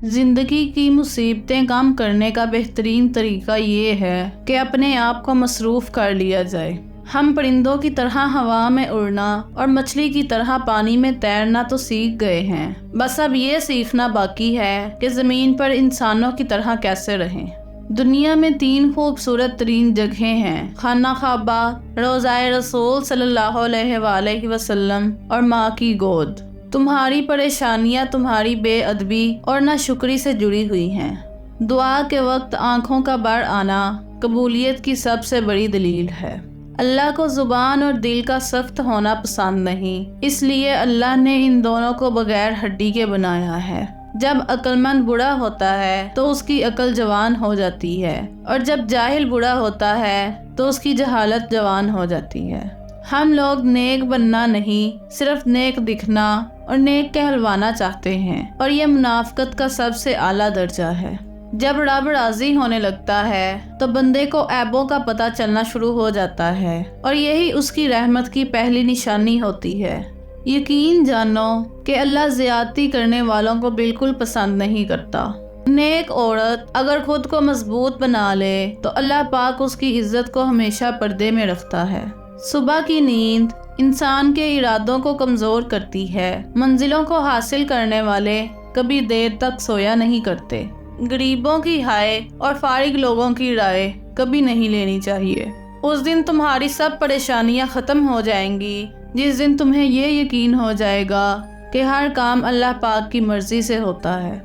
زندگی کی مصیبتیں کم کرنے کا بہترین طریقہ یہ ہے کہ اپنے آپ کو مصروف کر لیا جائے۔ ہم پرندوں کی طرح ہوا میں اڑنا اور مچھلی کی طرح پانی میں تیرنا تو سیکھ گئے ہیں، بس اب یہ سیکھنا باقی ہے کہ زمین پر انسانوں کی طرح کیسے رہیں۔ دنیا میں 3 خوبصورت ترین جگہیں ہیں: خانہ کعبہ، روضہ رسول صلی اللہ علیہ وآلہ وسلم اور ماں کی گود۔ تمہاری پریشانیاں تمہاری بے ادبی اور ناشکری سے جڑی ہوئی ہیں۔ دعا کے وقت آنکھوں کا بڑھ آنا قبولیت کی سب سے بڑی دلیل ہے۔ اللہ کو زبان اور دل کا سخت ہونا پسند نہیں، اس لیے اللہ نے ان دونوں کو بغیر ہڈی کے بنایا ہے۔ جب عقل مند بوڑھا ہوتا ہے تو اس کی عقل جوان ہو جاتی ہے، اور جب جاہل بوڑھا ہوتا ہے تو اس کی جہالت جوان ہو جاتی ہے۔ ہم لوگ نیک بننا نہیں، صرف نیک دکھنا اور نیک کہلوانا چاہتے ہیں، اور یہ منافقت کا سب سے اعلیٰ درجہ ہے۔ جب رب راضی ہونے لگتا ہے تو بندے کو عیبوں کا پتہ چلنا شروع ہو جاتا ہے، اور یہی اس کی رحمت کی پہلی نشانی ہوتی ہے۔ یقین جانو کہ اللہ زیادتی کرنے والوں کو بالکل پسند نہیں کرتا۔ نیک عورت اگر خود کو مضبوط بنا لے تو اللہ پاک اس کی عزت کو ہمیشہ پردے میں رکھتا ہے۔ صبح کی نیند انسان کے ارادوں کو کمزور کرتی ہے۔ منزلوں کو حاصل کرنے والے کبھی دیر تک سویا نہیں کرتے۔ غریبوں کی ہائے اور فارغ لوگوں کی رائے کبھی نہیں لینی چاہیے۔ اس دن تمہاری سب پریشانیاں ختم ہو جائیں گی جس دن تمہیں یہ یقین ہو جائے گا کہ ہر کام اللہ پاک کی مرضی سے ہوتا ہے۔